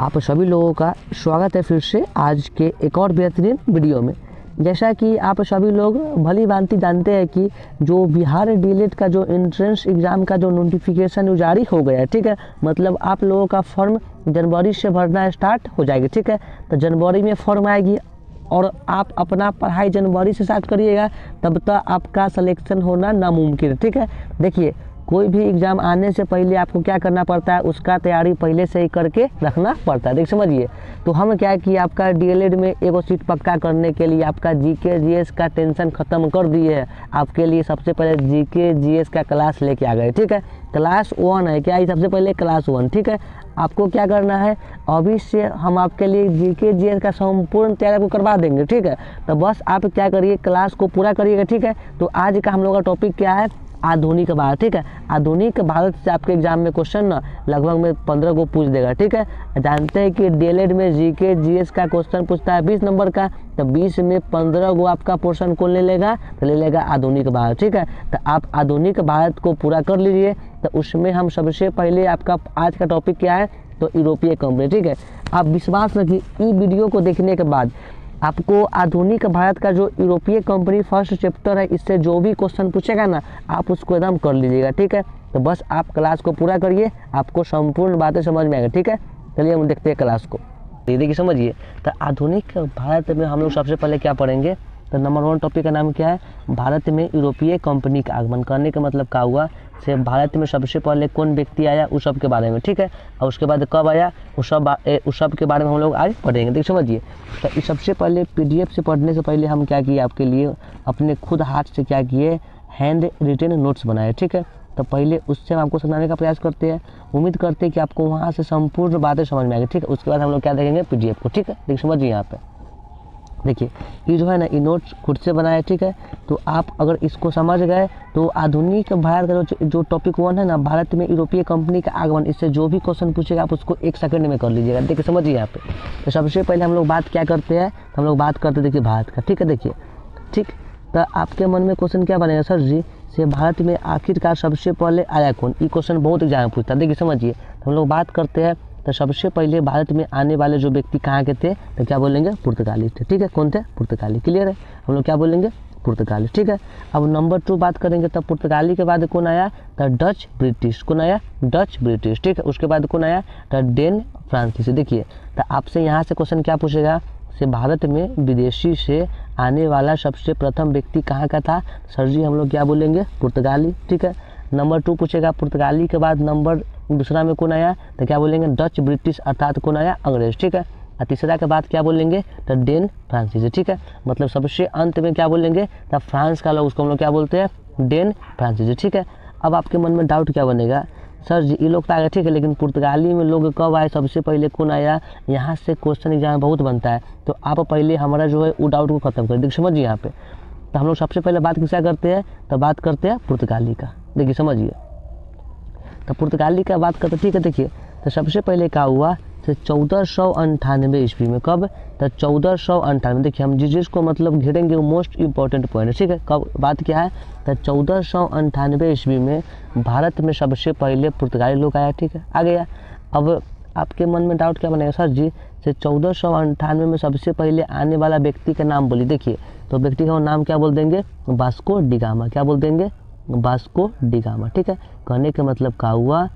आप सभी लोगों का स्वागत है फिर से आज के एक और बेहतरीन वीडियो में। जैसा कि आप सभी लोग भली भांति जानते हैं कि जो बिहार डीएलएड का जो एंट्रेंस एग्ज़ाम का जो नोटिफिकेशन जारी हो गया है, ठीक है, मतलब आप लोगों का फॉर्म जनवरी से भरना स्टार्ट हो जाएगी, ठीक है। तो जनवरी में फॉर्म आएगी और आप अपना पढ़ाई जनवरी से स्टार्ट करिएगा, तब तक आपका सिलेक्शन होना नामुमकिन है, ठीक है। देखिए, कोई भी एग्ज़ाम आने से पहले आपको क्या करना पड़ता है, उसका तैयारी पहले से ही करके रखना पड़ता है। देख समझिए, तो हम क्या कि आपका डीएलएड में एगो सीट पक्का करने के लिए आपका जीके जीएस का टेंशन ख़त्म कर दिए है। आपके लिए सबसे पहले जीके जीएस का क्लास लेके आ गए, ठीक है। क्लास 1 है क्या, ये सबसे पहले क्लास 1, ठीक है। आपको क्या करना है, अभी से हम आपके लिए जीके जीएस का संपूर्ण तैयारी आपको करवा देंगे, ठीक है। तो बस आप क्या करिए, क्लास को पूरा करिएगा, ठीक है। तो आज का हम लोग का टॉपिक क्या है, आधुनिक भारत, ठीक है। आधुनिक भारत से आपके एग्जाम में क्वेश्चन ना लगभग में 15 को पूछ देगा, ठीक है। जानते हैं कि डीएलएड में जीके जीएस का क्वेश्चन पूछता है 20 नंबर का, तो 20 में 15 को आपका पोर्शन कौन ले लेगा, तो ले लेगा आधुनिक भारत, ठीक है। तो आप आधुनिक भारत को पूरा कर लीजिए। तो उसमें हम सबसे पहले आपका आज का टॉपिक क्या है, तो यूरोपीय कंपनी, ठीक है। आप विश्वास रखिए, ई वीडियो को देखने के बाद आपको आधुनिक भारत का जो यूरोपीय कंपनी फर्स्ट चैप्टर है, इससे जो भी क्वेश्चन पूछेगा ना, आप उसको एकदम कर लीजिएगा, ठीक है। तो बस आप क्लास को पूरा करिए, आपको संपूर्ण बातें समझ में आएगा, ठीक है। चलिए हम देखते हैं क्लास को। देखिए समझिए, तो आधुनिक भारत में हम लोग सबसे पहले क्या पढ़ेंगे, तो नंबर 1 टॉपिक का नाम क्या है, भारत में यूरोपीय कंपनी का आगमन। करने का मतलब क्या हुआ, से भारत में सबसे पहले कौन व्यक्ति आया उस सब के बारे में, ठीक है। और उसके बाद कब आया उस सब के बारे में हम लोग आज पढ़ेंगे। देख समझिए, तो इस सबसे पहले पीडीएफ से पढ़ने से पहले हम क्या किए, आपके लिए अपने खुद हाथ से क्या किए, हैंड रिटेन नोट्स बनाए, ठीक है। तो पहले उससे हम आपको समझाने का प्रयास करते हैं। उम्मीद करते हैं कि आपको वहाँ से संपूर्ण बातें समझ में आएगी, ठीक है। उसके बाद हम लोग क्या देखेंगे, पीडीएफ को, ठीक है। देख समझिए, यहाँ पे देखिए, ये जो है ना, ये नोट्स खुद से बनाए, ठीक है। तो आप अगर इसको समझ गए तो आधुनिक भारत का जो टॉपिक 1 है ना, भारत में यूरोपीय कंपनी का आगमन, इससे जो भी क्वेश्चन पूछेगा आप उसको 1 सेकंड में कर लीजिएगा। देखिए समझिए यहाँ पे, तो सबसे पहले हम लोग बात क्या करते हैं, तो हम लोग बात करते हैं देखिए भारत का, ठीक है। देखिए, ठीक, तो आपके मन में क्वेश्चन क्या बनेगा, सर जी से भारत में आखिरकार सबसे पहले आया कौन, ये क्वेश्चन बहुत एग्जाम में पूछता है। देखिए समझिए, तो हम लोग बात करते हैं, तो सबसे पहले भारत में आने वाले जो व्यक्ति कहाँ के थे, तो क्या बोलेंगे, पुर्तगाली थे, ठीक है। कौन थे, पुर्तगाली, क्लियर है। हम लोग क्या बोलेंगे, पुर्तगाली, ठीक है। अब नंबर 2 बात करेंगे, तब पुर्तगाली के बाद कौन आया, तो डच ब्रिटिश, कौन आया, डच ब्रिटिश, ठीक है। उसके बाद कौन आया, तो डेन फ्रांसीसी। देखिए, तो आपसे यहाँ से क्वेश्चन क्या पूछेगा, से भारत में विदेशी से आने वाला सबसे प्रथम व्यक्ति कहाँ का था, सर जी हम लोग क्या बोलेंगे, पुर्तगाली, ठीक है। नंबर 2 पूछेगा, पुर्तगाली के बाद नंबर दूसरा में कौन आया, तो क्या बोलेंगे, डच ब्रिटिश, अर्थात कौन आया, अंग्रेज, ठीक है। और तीसरा के बाद क्या बोलेंगे, तो डेन फ्रांसीसी, ठीक है। मतलब सबसे अंत में क्या बोलेंगे, तो फ्रांस का लोग, उसको हम लोग क्या बोलते हैं, डेन फ्रांसीसी, ठीक है। अब आपके मन में डाउट क्या बनेगा, सर जी ये लोग तो आ गए, ठीक है, लेकिन पुर्तगाली में लोग कब आए, सबसे पहले कौन आया, यहाँ से क्वेश्चन एग्जाम बहुत बनता है। तो आप पहले हमारा जो है वो डाउट को खत्म कर देखिए समझिए यहाँ पे। तो हम लोग सबसे पहले बात किसका करते हैं, तो बात करते हैं पुर्तगाली का। देखिए समझिए, तो पुर्तगाली का बात करते, ठीक है। देखिए, तो सबसे पहले क्या हुआ, तो 1498 ईस्वी में, कब, तो 1498। देखिए, हम जिस जिसको मतलब घेरेंगे वो मोस्ट इंपॉर्टेंट पॉइंट है, ठीक है। कब बात क्या है, तो 1498 ईस्वी में भारत में सबसे पहले पुर्तगाली लोग आया, ठीक है, आ गया। अब आपके मन में डाउट क्या बनेगा, सर जी से 1498 में सबसे पहले आने वाला व्यक्ति का नाम बोलिए। देखिए, तो व्यक्ति का नाम क्या बोल देंगे, वास्को डी गामा, क्या बोल देंगे, वास्को डी गामा, ठीक है। कहने का मतलब क्या हुआ,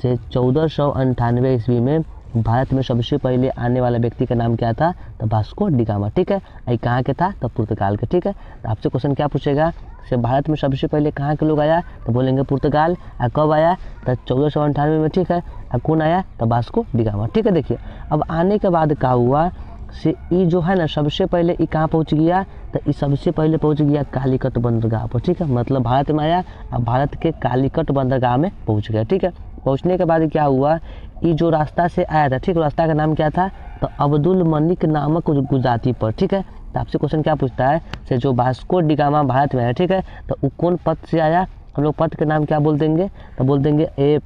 से 1498 ईस्वी में भारत में सबसे पहले आने वाला व्यक्ति का नाम क्या था, तो वास्को डी गामा, ठीक है। ये कहाँ के था, तो पुर्तगाल के, ठीक है। तो आपसे क्वेश्चन क्या पूछेगा, से भारत में सबसे पहले कहाँ के लोग आया, तो बोलेंगे पुर्तगाल। और कब आया, तो 1498 में, ठीक है। और कौन आया, तो वास्को डी गामा, ठीक है। देखिए, अब आने के बाद क्या हुआ, से ये जो है ना, सबसे पहले ये कहाँ पहुँच गया, तो ये सबसे पहले पहुँच गया कालीकट बंदरगाह पर, ठीक है। मतलब भारत में आया और भारत के कालीकट बंदरगाह में पहुँच गया, ठीक है। पहुँचने के बाद क्या हुआ, ये जो रास्ता से आया था, ठीक, रास्ता का नाम क्या था, तो अब्दुल मलिक नामक गुजराती पर, ठीक है। तो आपसे क्वेश्चन क्या पूछता है, से जो वास्को डी गामा भारत में है, ठीक है, तो वो कौन पद से आया, हम लोग पद के नाम क्या बोल देंगे, तो बोल देंगे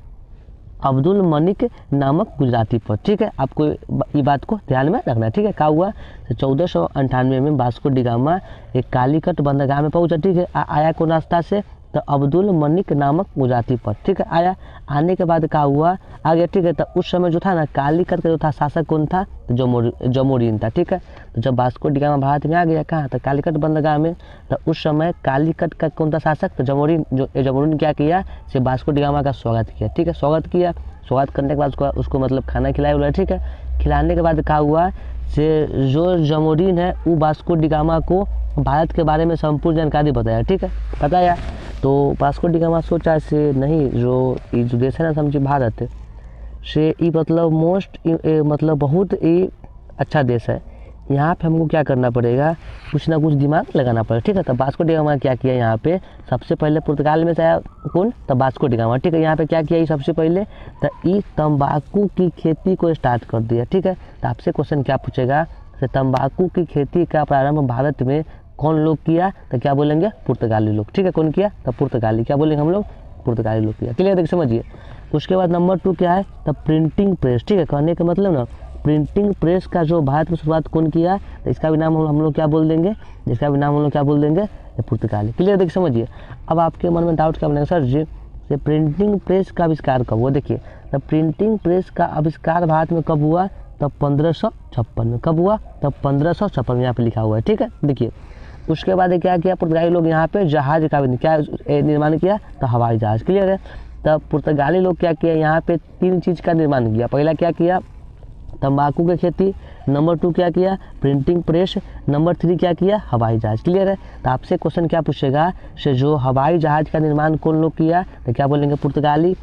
अब्दुल मलिक नामक गुजराती पर, ठीक है। आपको ये बात को ध्यान में रखना है, ठीक है। क्या हुआ, तो 1498 में वास्को डी गामा एक कालीकट बंदरगाह में पहुंचा, ठीक है। आया कौन रास्ता से, तो अब्दुल मलिक नामक गुजराती पर, ठीक है, आया। आने के बाद क्या हुआ, आ गया, ठीक है। तो उस समय जो था ना कालीकट का जो था शासक कौन था, तो जमोरिन था, ठीक है। तो जब वास्को डी गामा भारत में आ गया कहाँ, तो कालीकट बंदरगाह में, तो उस समय कालीकट का कौन था शासक, तो जमोरिन। जमोरिन क्या किया, से वास्को डी गामा का स्वागत किया, ठीक है। स्वागत किया, स्वागत करने के बाद उसको मतलब खाना खिलाया बोला, ठीक है। खिलाने के बाद क्या हुआ, से जो जमोरिन है वो वास्को डी गामा को भारत के बारे में संपूर्ण जानकारी बताया, ठीक है, बताया। तो वास्को डी गामा सोचा से नहीं, जो देश है ना समझिए भारत से ये मतलब मतलब बहुत ही अच्छा देश है, यहाँ पे हमको क्या करना पड़ेगा, कुछ ना कुछ दिमाग लगाना पड़ेगा, ठीक है। तो वास्को डी गामा क्या किया, यहाँ पे सबसे पहले पुर्तगाल में से आया कौन, तो वास्को डी गामा, ठीक है। यहाँ पे क्या किया, सबसे पहले तो ये तंबाकू की खेती को स्टार्ट कर दिया, ठीक है। तो आपसे क्वेश्चन क्या पूछेगा, तो तंबाकू की खेती का प्रारंभ भारत में कौन लोग किया, तो क्या बोलेंगे, पुर्तगाली लोग, ठीक है। कौन किया, तो पुर्तगाली, क्या बोलेंगे हम लोग, पुर्तगाली लोग किया, क्लियर, देख समझिए। उसके बाद नंबर 2 क्या है, तो प्रिंटिंग प्रेस, ठीक है। कहने का मतलब ना प्रिंटिंग प्रेस का जो भारत में शुरुआत कौन किया, तो इसका भी नाम हम लोग क्या बोल देंगे, इसका भी नाम हम लोग क्या बोल देंगे, पुर्तगाली, क्लियर, देख समझिए। अब आपके मन में डाउट क्या बनेगा, सर जी ये प्रिंटिंग प्रेस का आविष्कार कब हुआ, देखिए। तो प्रिंटिंग प्रेस का आविष्कार भारत में कब हुआ, तब 1556 में, कब हुआ, तब 1556 में, यहाँ पे लिखा हुआ है, ठीक है। देखिए उसके बाद क्या किया, पुर्तगाली लोग यहाँ पे जहाज का भी क्या निर्माण किया, तो हवाई जहाज, क्लियर है। तब पुर्तगाली लोग क्या किया, यहाँ पे 3 चीज़ का निर्माण किया। पहला क्या किया, तंबाकू की खेती, नंबर 2 क्या किया, प्रिंटिंग प्रेस, नंबर 3 क्या किया, हवाई जहाज, क्लियर है। तो आपसे क्वेश्चन क्या पूछेगा, से जो हवाई जहाज का निर्माण कौन लोग किया, तो क्या बोलेंगे, पुर्तगाली।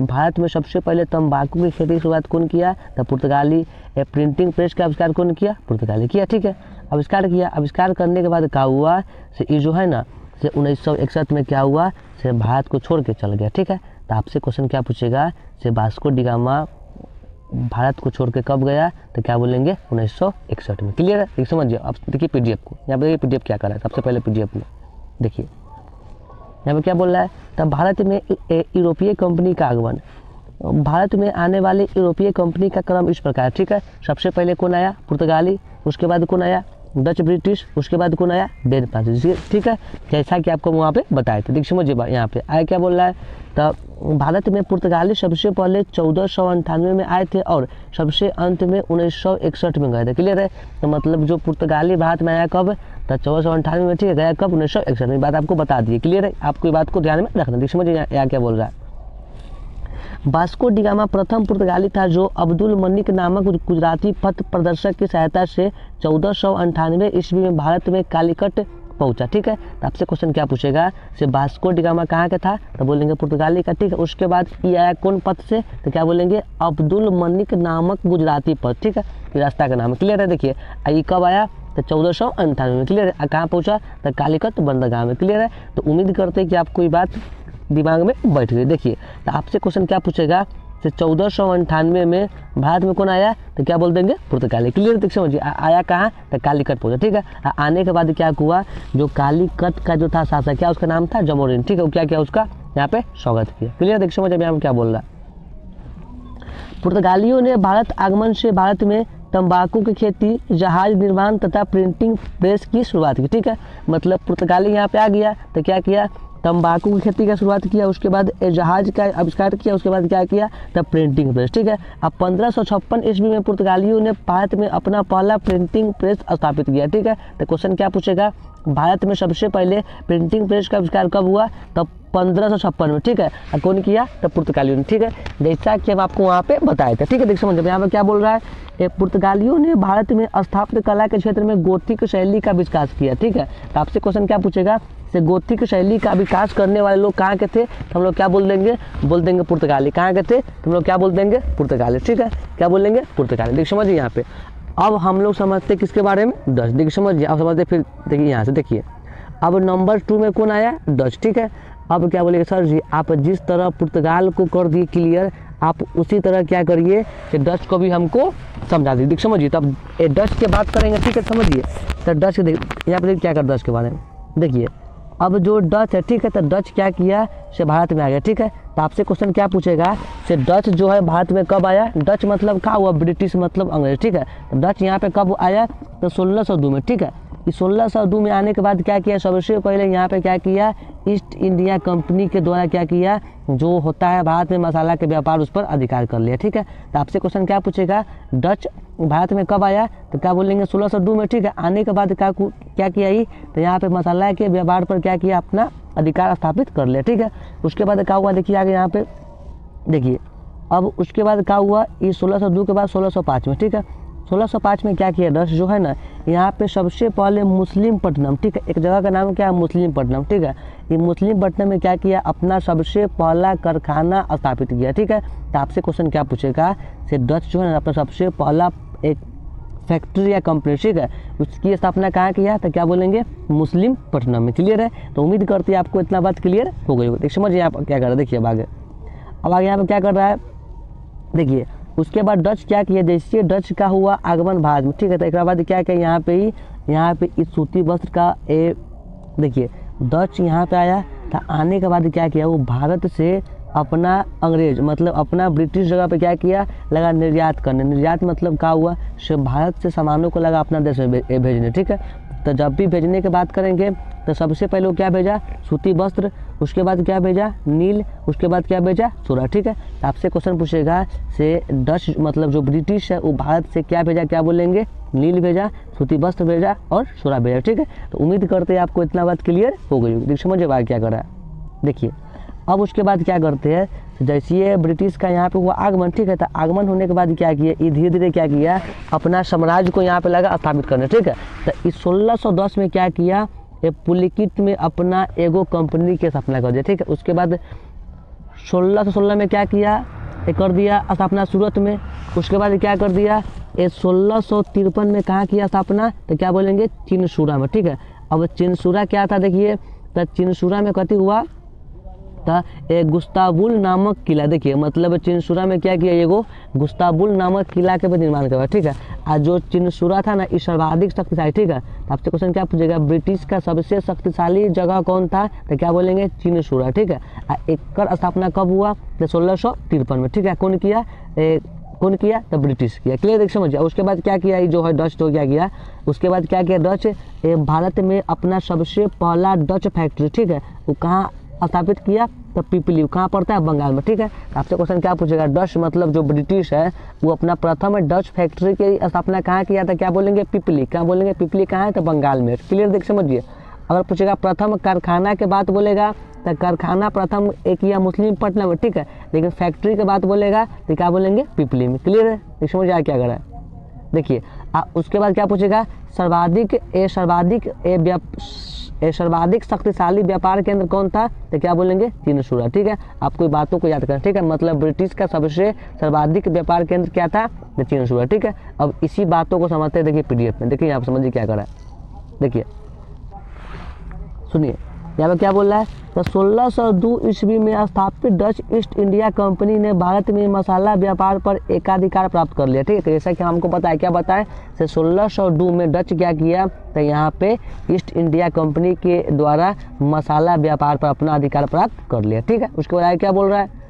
भारत में सबसे पहले तंबाकू की खेती की शुरुआत कौन किया, तो पुर्तगाली। प्रिंटिंग प्रेस का आविष्कार कौन किया, पुर्तगाली किया, ठीक है। आविष्कार किया, आविष्कार करने के बाद क्या हुआ, से ये जो है ना, से 1961 में क्या हुआ, से भारत को छोड़ के चल गया, ठीक है। तो आपसे क्वेश्चन क्या पूछेगा, से वास्को डी गामा भारत को छोड़ के कब गया, तो क्या बोलेंगे, 1961 में, क्लियर है, एक समझिए। अब देखिए पीडीएफ को, यहाँ पे देखिए पीडीएफ क्या कर रहा है, सबसे पहले पीडीएफ में देखिए यहाँ पे क्या बोल रहा है, तब भारत में यूरोपीय कंपनी का आगमन। भारत में आने वाले यूरोपीय कंपनी का क्रम इस प्रकार, ठीक है। सबसे पहले कौन आया, पुर्तगाली, उसके बाद कौन आया, डच ब्रिटिश, उसके बाद कौन आया, डेन फ्रांसीसी, ठीक है, जैसा कि आपको वहाँ पे बताए थे। देखिए समझिए यहाँ पे आया क्या बोल रहा है, तो भारत में पुर्तगाली सबसे पहले 1498 में आए थे और सबसे अंत में 1961 में गए थे, क्लियर है। तो मतलब जो पुर्तगाली भारत में आया कब, तो 1498 में, ठीक है, गया कब, 1961 में, बात आपको बता दी, क्लियर है। आपको ये बात को ध्यान में रखना। देखिए समझिए यहाँ क्या बोल रहा है, वास्को डी गामा प्रथम पुर्तगाली था जो अब्दुल मलिक नामक गुजराती पथ प्रदर्शक की सहायता से 1498 ईस्वी में भारत में कालीकट पहुंचा, ठीक है। तो आपसे क्वेश्चन क्या पूछेगा, से वास्को डी गामा कहाँ का था, तो बोलेंगे पुर्तगाली का, ठीक है। उसके बाद ये आया कौन पथ से, तो क्या बोलेंगे, अब्दुल मलिक नामक गुजराती पथ, ठीक है, ये रास्ता का नाम है, क्लियर है। देखिए ये कब आया, तो 1498 में, क्लियर है। कहाँ पहुँचा, तो कालीकट बंदरगाह में, क्लियर है। तो उम्मीद करते हैं कि आपको ये बात दिमाग में बैठ गई। देखिए तो आपसे क्वेश्चन क्या पूछेगा, तो 1498 में भारत में कौन आया, तो क्या बोल देंगे, पुर्तगाली, क्लियर। देख समझिए आया कहाँ, तो कालीकट पहुंचा, ठीक है। आने के बाद क्या हुआ, जो कालीकट का जो था शासक, क्या उसका नाम था, जमोरिन, ठीक है। वो क्या किया, उसका यहाँ पे स्वागत किया, क्लियर। देख समझिए यहाँ क्या बोल रहा है, पुर्तगालियों ने भारत आगमन से भारत में तंबाकू की खेती, जहाज निर्माण तथा प्रिंटिंग प्रेस की शुरुआत की, ठीक है। मतलब पुर्तगाली यहाँ पे आ गया तो क्या किया, तंबाकू की खेती का शुरुआत किया, उसके बाद जहाज का आविष्कार किया, उसके बाद क्या किया, तब प्रिंटिंग प्रेस, ठीक है। अब 1556 ईस्वी में पुर्तगालियों ने भारत में अपना पहला प्रिंटिंग प्रेस स्थापित किया, ठीक है। तो क्वेश्चन क्या पूछेगा, भारत में सबसे पहले प्रिंटिंग प्रेस का आविष्कार कब हुआ, तब 1556 में, ठीक है। और कौन किया, तब पुर्तगालियों ने, ठीक है, जैसा कि हम आपको वहाँ पे बताए थे, ठीक है। देख समझ यहाँ पे क्या बोल रहा है, पुर्तगालियों ने भारत में स्थापत्य कला के क्षेत्र में गोथिक शैली का विकास किया, ठीक है। तो आपसे क्वेश्चन क्या पूछेगा, से गोथिक शैली का विकास करने वाले लोग कहाँ के थे, तो हम लोग क्या बोल देंगे पुर्तगाली। कहाँ के थे, तो हम लोग क्या बोल देंगे, पुर्तगाली, ठीक है। क्या बोलेंगे, पुर्तगाली। देख समझिए यहाँ पे अब हम लोग समझते किसके बारे में, डच। देखिए समझिए अब समझते, फिर देखिए यहाँ से देखिए अब नंबर 2 में कौन आया, डच, ठीक है। अब क्या बोलेंगे, सर जी आप जिस तरह पुर्तगाल को कर दिए क्लियर, आप उसी तरह क्या करिए कि डच को भी हमको समझा दीजिए। देख समझिए तब डच की बात करेंगे, ठीक है, समझिए। तो डच यहाँ पर क्या कर, डच के बारे में देखिए। अब जो डच है, ठीक है, तो डच क्या किया, से भारत में आ गया, ठीक है। तो आपसे क्वेश्चन क्या पूछेगा, से डच जो है भारत में कब आया, डच मतलब क्या हुआ, ब्रिटिश मतलब अंग्रेज, ठीक है। तो डच यहाँ पे कब आया, तो 1602 में, ठीक है। 1602 में आने के बाद क्या किया, सबसे पहले यहाँ पे क्या किया, ईस्ट इंडिया कंपनी के द्वारा क्या किया, जो होता है भारत में मसाला के व्यापार, उस पर अधिकार कर लिया। ठीक है, तो आपसे क्वेश्चन क्या पूछेगा, डच भारत में कब आया, तो क्या बोलेंगे 1602 में। ठीक है, आने के बाद क्या किया ही, तो यहाँ पे मसाला के व्यापार पर क्या किया, अपना अधिकार स्थापित कर लिया। ठीक है, उसके बाद क्या हुआ, देखिए आगे यहाँ पे देखिए, अब उसके बाद क्या हुआ, ये 1602 के बाद 1605 में। ठीक है, 1605 में क्या किया, डच जो है ना, यहाँ पे सबसे पहले मुस्लिमपट्टनम, ठीक है, एक जगह का नाम क्या है, मुस्लिमपट्टनम। ठीक है, ये मुस्लिमपट्टनम में क्या किया, अपना सबसे पहला कारखाना स्थापित किया। ठीक है, तो आपसे क्वेश्चन क्या पूछेगा, से डच जो है ना अपना सबसे पहला एक फैक्ट्री या कंपनी, ठीक है, उसकी स्थापना कहाँ किया, तो क्या बोलेंगे, मुस्लिमपट्टनम में। क्लियर है, तो उम्मीद करते हैं आपको इतना बात क्लियर हो गई होगी। समझिए आप क्या कर रहे हैं, देखिए अब आगे यहाँ पे क्या कर रहा है, देखिए उसके बाद डच क्या किया, जैसे डच का हुआ आगमन भारत में। ठीक है, तो एक बाद क्या किया, यहाँ पे इस सूती वस्त्र का देखिए डच यहाँ पे आया था, आने के बाद क्या किया, वो भारत से अपना अंग्रेज मतलब अपना ब्रिटिश जगह पे क्या किया, लगा निर्यात करने। निर्यात मतलब क्या हुआ, भारत से सामानों को लगा अपना देश में भेजने। ठीक है, तो जब भी भेजने की बात करेंगे तो सबसे पहले वो क्या भेजा, सूती वस्त्र, उसके बाद क्या भेजा, नील, उसके बाद क्या भेजा, सूरा। ठीक है, तो आपसे क्वेश्चन पूछेगा से डच मतलब जो ब्रिटिश है वो भारत से क्या भेजा, क्या बोलेंगे, नील भेजा, सूती वस्त्र भेजा और सूरा भेजा। ठीक है, तो उम्मीद करते हैं आपको इतना बात क्लियर हो गई होगी। समझिए बात क्या कर रहा है, देखिए अब उसके बाद क्या करते हैं, तो जैसे ये ब्रिटिश का यहाँ पे हुआ आगमन। ठीक है, तो आगमन होने के बाद क्या किया, ये धीरे धीरे क्या किया, अपना साम्राज्य को यहाँ पे लगा स्थापित करने। ठीक है, तो इस 1610 में क्या किया, पुलिकित में अपना एगो कंपनी की स्थापना कर दिया। ठीक है, उसके बाद 1616 में क्या किया, कर दिया स्थापना सूरत में। उसके बाद क्या कर दिया, 1653 में कहाँ किया स्थापना, तो क्या बोलेंगे, चिनसूरा में। ठीक है, अब चिनसूरा क्या था, देखिए तो चिनसूरा में कथी हुआ था, गुस्ताबुल नामक किला। देखिए मतलब चिनसूरा में क्या किया, एगो गुस्ताबुल नामक किला के निर्माण करवाया। ठीक है, आज जो चिनसूरा था ना, इस सर्वाधिक शक्तिशाली। ठीक है, तो आपसे क्वेश्चन क्या पूछेगा, ब्रिटिश का सबसे शक्तिशाली जगह कौन था, तो क्या बोलेंगे, चिनसूरा। ठीक है, एक स्थापना कब हुआ, तो 1653 में। ठीक है, कौन किया, तो ब्रिटिश किया। क्लियर, देख समझिए। उसके बाद क्या किया, जो है डच तो क्या किया, उसके बाद क्या किया, डच भारत में अपना सबसे पहला डच फैक्ट्री, ठीक है, वो कहाँ स्थापित किया, तो पिपली, कहाँ पड़ता है, बंगाल में। ठीक है, आपसे क्वेश्चन क्या पूछेगा, डच मतलब जो ब्रिटिश है वो अपना प्रथम डच फैक्ट्री की स्थापना कहाँ किया था, क्या बोलेंगे, पिपली। कहाँ बोलेंगे, पिपली कहाँ है, तो बंगाल में। क्लियर, देख समझिए। अगर पूछेगा प्रथम कारखाना के बात बोलेगा, तो कारखाना प्रथम एक किया मुस्लिमपट्टनम में। ठीक है, लेकिन फैक्ट्री की बात बोलेगा तो क्या बोलेंगे, पिपली में। क्लियर है, देख समझिए आगे क्या करा है, देखिए उसके बाद क्या पूछेगा, सर्वाधिक शक्तिशाली व्यापार केंद्र कौन था, तो क्या बोलेंगे, चिनसूरा। ठीक है, आपको बातों को याद करना। ठीक है, मतलब ब्रिटिश का सबसे सर्वाधिक व्यापार केंद्र क्या था, तो चिनसूरा। ठीक है, अब इसी बातों को समझते हैं, देखिए पीडीएफ में, देखिए यहाँ पर समझिए क्या करा है, देखिए सुनिए यहाँ पे क्या बोल रहा है, तो 1602 ईस्वी में स्थापित डच ईस्ट इंडिया कंपनी ने भारत में मसाला व्यापार पर एकाधिकार प्राप्त कर लिया। ठीक है, तो जैसा कि हमको पता है, क्या बताएं, तो 1602 में डच क्या किया, तो यहाँ पे ईस्ट इंडिया कंपनी के द्वारा मसाला व्यापार पर अपना अधिकार प्राप्त कर लिया। ठीक है, उसके बाद क्या बोल रहा है,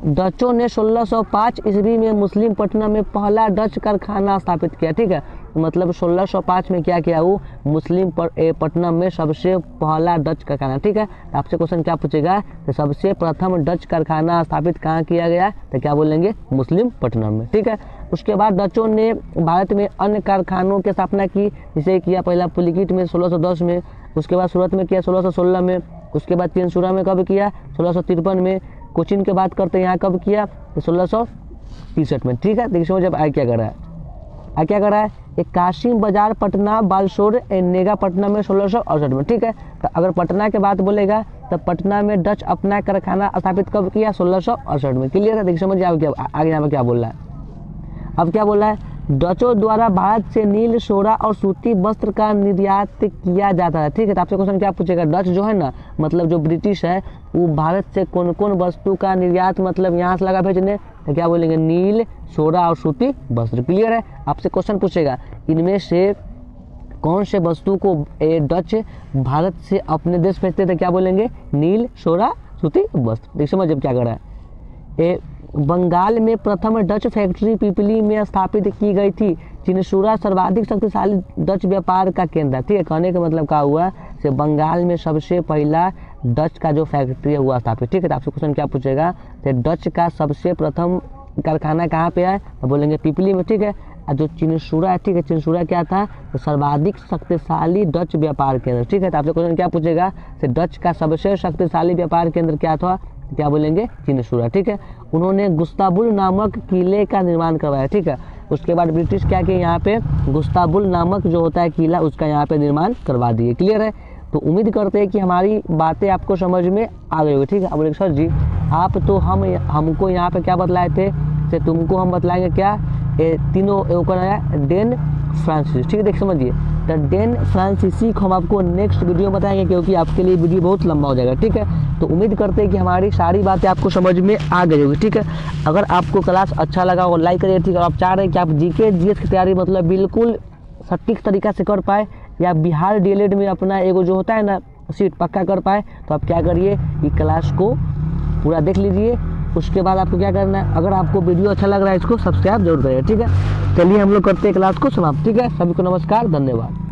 डचों ने 1605 ईस्वी में मुस्लिमपट्टनम में पहला डच कारखाना स्थापित किया। ठीक है, मतलब 1605 में क्या किया, वो मुस्लिमपट्टनम में सबसे पहला डच कारखाना। ठीक है, आपसे क्वेश्चन क्या पूछेगा, तो सबसे प्रथम डच कारखाना स्थापित कहाँ किया गया, तो क्या बोलेंगे, मुस्लिमपट्टनम में। ठीक है, उसके बाद डचों ने भारत में अन्य कारखानों की स्थापना की, जिसे किया पहला पुलिकित में 1610 में, उसके बाद सूरत में किया 1616 में, उसके बाद चिनसूरा में कब किया, 1653 में, कोचिन की बात करते हैं यहाँ कब किया, तो 1663 में। ठीक है, देखिए समझ अब आगे क्या कर रहा है, क्या कर रहा है, एक कासिम बाजार पटना बालसोर नेगा पटना में 1668 में। ठीक है, तो अगर पटना के बात बोलेगा तो पटना में डच अपना कारखाना स्थापित कब किया, 1668 में। क्लियर है, देखिए समझिए आगे यहाँ पे क्या बोल रहा है, अब क्या बोल रहा है, डचों द्वारा भारत से नील, सोरा और सूती वस्त्र का निर्यात किया जाता है। ठीक है, तो आपसे क्वेश्चन क्या पूछेगा, डच जो है ना, मतलब जो ब्रिटिश है, वो भारत से कौन कौन वस्तु का निर्यात मतलब यहाँ से लगा भेजने, तो क्या बोलेंगे, नील, सोरा और सूती वस्त्र। क्लियर है, आपसे क्वेश्चन पूछेगा, इनमें से कौन से वस्तु को डच भारत से अपने देश भेजते थे, क्या बोलेंगे, नील, सोरा, सूती वस्त्र। देखिए समझ अब क्या कर रहा है, बंगाल में प्रथम डच फैक्ट्री पिपली में स्थापित की गई थी। चिनसूरा सर्वाधिक शक्तिशाली डच व्यापार का केंद्र है। ठीक है, कहने का मतलब क्या हुआ, से बंगाल में सबसे पहला डच का जो फैक्ट्री हुआ स्थापित। ठीक है, तो आपसे क्वेश्चन क्या पूछेगा, तो डच का सबसे प्रथम कारखाना कहाँ पे है, तो बोलेंगे पिपली में। ठीक है, और जो चिनसुरा है, ठीक है, चिनसुरा क्या था, तो सर्वाधिक शक्तिशाली डच व्यापार केंद्र। ठीक है, तो आपसे क्वेश्चन क्या पूछेगा, तो डच का सबसे शक्तिशाली व्यापार केंद्र क्या था, क्या बोलेंगे, चिनसुरा। ठीक है, उन्होंने गुस्ताबुल नामक किले का निर्माण करवाया। ठीक है, उसके बाद ब्रिटिश क्या किए, यहाँ पे गुस्ताबुल नामक जो होता है किला, उसका यहाँ पे निर्माण करवा दिए। क्लियर है, तो उम्मीद करते हैं कि हमारी बातें आपको समझ में आ गई होगी। ठीक है, अब बोले सर जी आप तो हमको यहाँ पे क्या बतलाए थे, तो तुमको हम बतलाएंगे क्या, तीनों डेन फ्रांसिस। ठीक है, देख समझिए, तो डेन फ्रांसीसी को हम आपको नेक्स्ट वीडियो में बताएंगे, क्योंकि आपके लिए वीडियो बहुत लंबा हो जाएगा। ठीक है, तो उम्मीद करते हैं कि हमारी सारी बातें आपको समझ में आ गई होगी। ठीक है, अगर आपको क्लास अच्छा लगा हो लाइक करिए। ठीक है, आप चाह रहे हैं कि आप जीके जीएस की तैयारी मतलब बिल्कुल सटीक तरीका से कर पाए, या बिहार डीएलएड में अपना एगो जो होता है ना सीट पक्का कर पाए, तो आप क्या करिए, ये क्लास को पूरा देख लीजिए। उसके बाद आपको क्या करना है, अगर आपको वीडियो अच्छा लग रहा है इसको सब्सक्राइब जरूर करिए। ठीक है, चलिए हम लोग करते हैं क्लास को समाप्त। ठीक है, सभी को नमस्कार, धन्यवाद।